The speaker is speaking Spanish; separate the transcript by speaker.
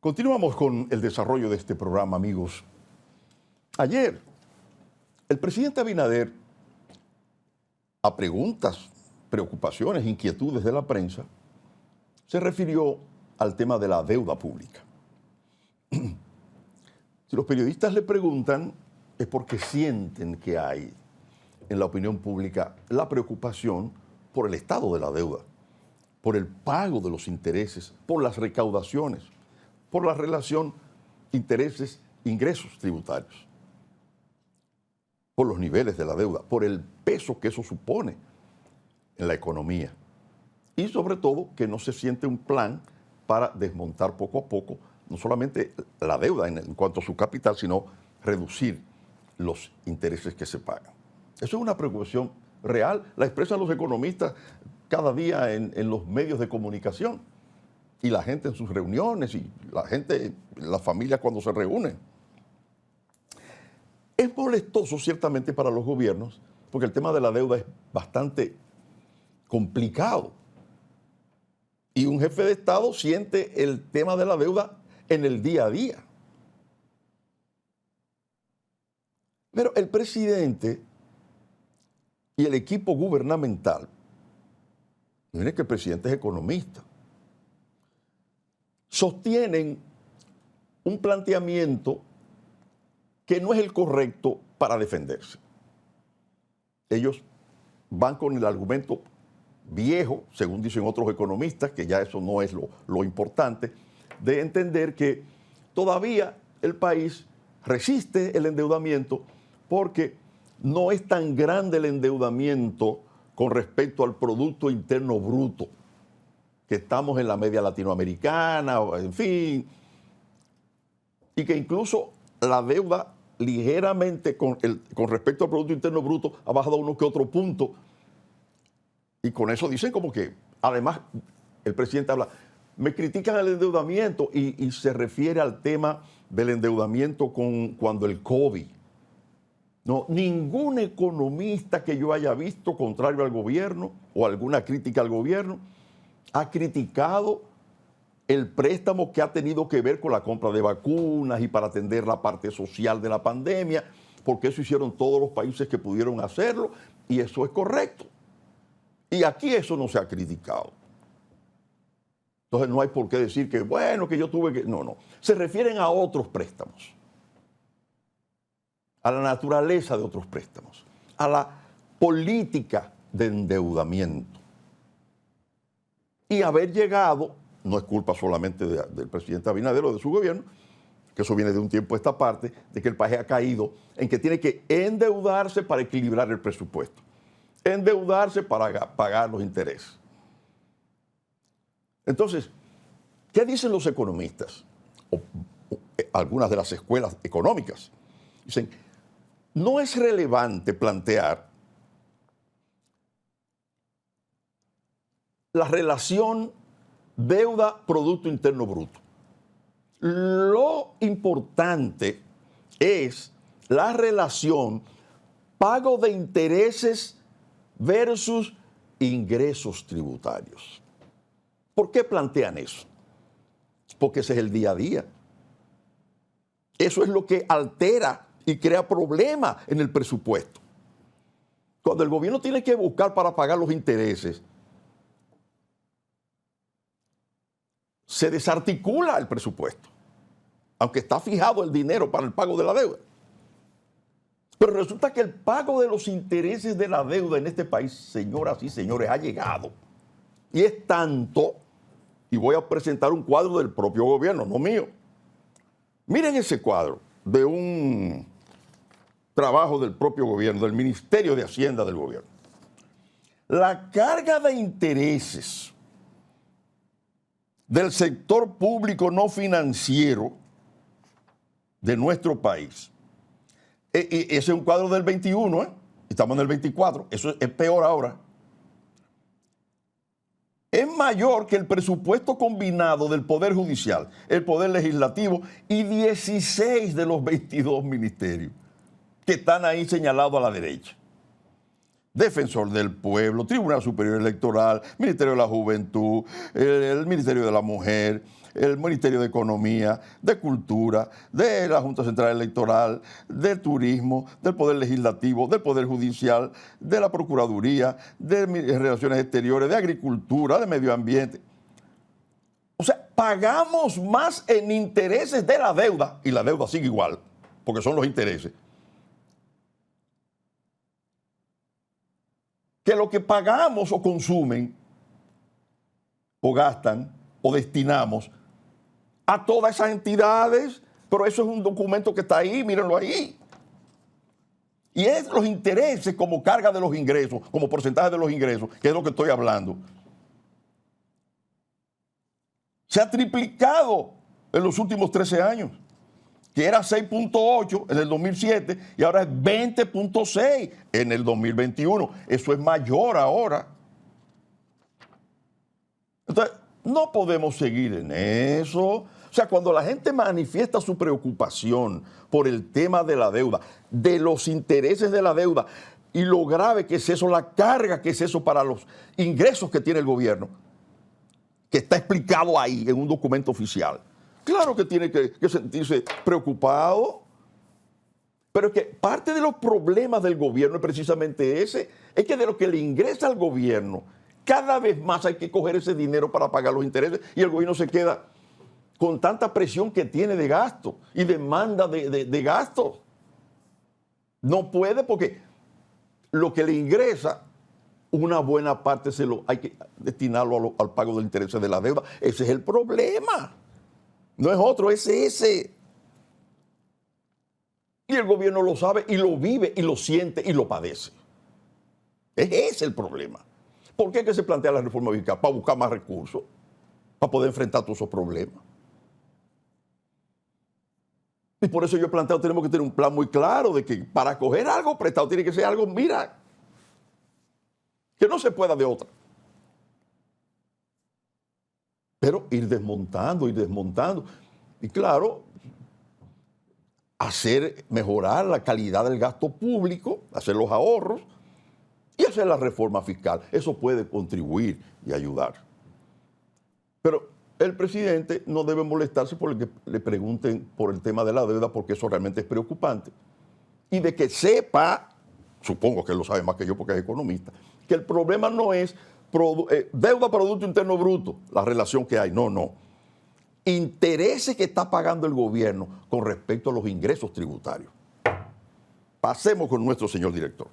Speaker 1: Continuamos con el desarrollo de este programa, amigos. Ayer, el presidente Abinader, a preguntas, preocupaciones, inquietudes de la prensa, se refirió al tema de la deuda pública. Si los periodistas le preguntan, es porque sienten que hay en la opinión pública la preocupación por el estado de la deuda, por el pago de los intereses, por las recaudaciones, por la relación intereses-ingresos tributarios, por los niveles de la deuda, por el peso que eso supone en la economía y sobre todo que no se siente un plan para desmontar poco a poco no solamente la deuda en cuanto a su capital, sino reducir los intereses que se pagan. Eso es una preocupación real, la expresan los economistas cada día en los medios de comunicación y la gente en sus reuniones y la gente, las familias cuando se reúnen. Es molestoso ciertamente para los gobiernos porque el tema de la deuda es bastante complicado y un jefe de Estado siente el tema de la deuda en el día a día. Pero el presidente y el equipo gubernamental, miren que el presidente es economista, sostienen un planteamiento que no es el correcto para defenderse. Ellos van con el argumento viejo, según dicen otros economistas, que ya eso no es lo importante, de entender que todavía el país resiste el endeudamiento porque no es tan grande el endeudamiento con respecto al Producto Interno Bruto, que estamos en la media latinoamericana, en fin, y que incluso la deuda ligeramente con respecto al Producto Interno Bruto ha bajado uno que otro punto, y con eso dicen como que, además, el presidente habla, me critican el endeudamiento y se refiere al tema del endeudamiento cuando el COVID. No, ningún economista que yo haya visto contrario al gobierno o alguna crítica al gobierno ha criticado el préstamo que ha tenido que ver con la compra de vacunas y para atender la parte social de la pandemia, porque eso hicieron todos los países que pudieron hacerlo y eso es correcto. Y aquí eso no se ha criticado. Entonces no hay por qué decir que, bueno, que yo tuve que... No, no. Se refieren a otros préstamos, a la naturaleza de otros préstamos, a la política de endeudamiento. Y haber llegado, no es culpa solamente del presidente Abinader o de su gobierno, que eso viene de un tiempo a esta parte, de que el país ha caído en que tiene que endeudarse para equilibrar el presupuesto, endeudarse para pagar los intereses. Entonces, ¿qué dicen los economistas? O algunas de las escuelas económicas. Dicen, no es relevante plantear la relación deuda-Producto Interno Bruto. Lo importante es la relación pago de intereses versus ingresos tributarios. ¿Por qué plantean eso? Porque ese es el día a día. Eso es lo que altera y crea problemas en el presupuesto. Cuando el gobierno tiene que buscar para pagar los intereses, se desarticula el presupuesto, aunque está fijado el dinero para el pago de la deuda. Pero resulta que el pago de los intereses de la deuda en este país, señoras y señores, ha llegado. Y es tanto, y voy a presentar un cuadro del propio gobierno, no mío. Miren ese cuadro de un trabajo del propio gobierno, del Ministerio de Hacienda del gobierno. La carga de intereses del sector público no financiero de nuestro país. Ese es un cuadro del 21, estamos en el 24, eso es peor ahora. Es mayor que el presupuesto combinado del Poder Judicial, el Poder Legislativo y 16 de los 22 ministerios que están ahí señalados a la derecha. Defensor del Pueblo, Tribunal Superior Electoral, Ministerio de la Juventud, el Ministerio de la Mujer, el Ministerio de Economía, de Cultura, de la Junta Central Electoral, de Turismo, del Poder Legislativo, del Poder Judicial, de la Procuraduría, de Relaciones Exteriores, de Agricultura, de Medio Ambiente. O sea, pagamos más en intereses de la deuda, y la deuda sigue igual, porque son los intereses, que lo que pagamos o consumen, o gastan, o destinamos a todas esas entidades. Pero eso es un documento que está ahí, mírenlo ahí. Y es los intereses como carga de los ingresos, como porcentaje de los ingresos, que es lo que estoy hablando. Se ha triplicado en los últimos 13 años, que era 6.8 en el 2007 y ahora es 20.6 en el 2021. Eso es mayor ahora. Entonces, no podemos seguir en eso. O sea, cuando la gente manifiesta su preocupación por el tema de la deuda, de los intereses de la deuda y lo grave que es eso, la carga que es eso para los ingresos que tiene el gobierno, que está explicado ahí en un documento oficial. Claro que tiene que sentirse preocupado, pero es que parte de los problemas del gobierno es precisamente ese, es que de lo que le ingresa al gobierno, cada vez más hay que coger ese dinero para pagar los intereses y el gobierno se queda con tanta presión que tiene de gasto y demanda de gastos. No puede porque lo que le ingresa, una buena parte hay que destinarlo al pago de intereses de la deuda. Ese es el problema. No es otro, es ese. Y el gobierno lo sabe y lo vive y lo siente y lo padece. Ese es el problema. ¿Por qué es que se plantea la reforma fiscal? Para buscar más recursos, para poder enfrentar todos esos problemas. Y por eso yo he planteado, tenemos que tener un plan muy claro de que para coger algo prestado tiene que ser algo, mira, que no se pueda de otra. Pero ir desmontando, ir desmontando. Y claro, mejorar la calidad del gasto público, hacer los ahorros y hacer la reforma fiscal. Eso puede contribuir y ayudar. Pero el presidente no debe molestarse por el que le pregunten por el tema de la deuda, porque eso realmente es preocupante. Y de que sepa, supongo que él lo sabe más que yo porque es economista, que el problema no es deuda Producto Interno Bruto, la relación que hay, no. Intereses que está pagando el gobierno con respecto a los ingresos tributarios. Pasemos con nuestro señor director.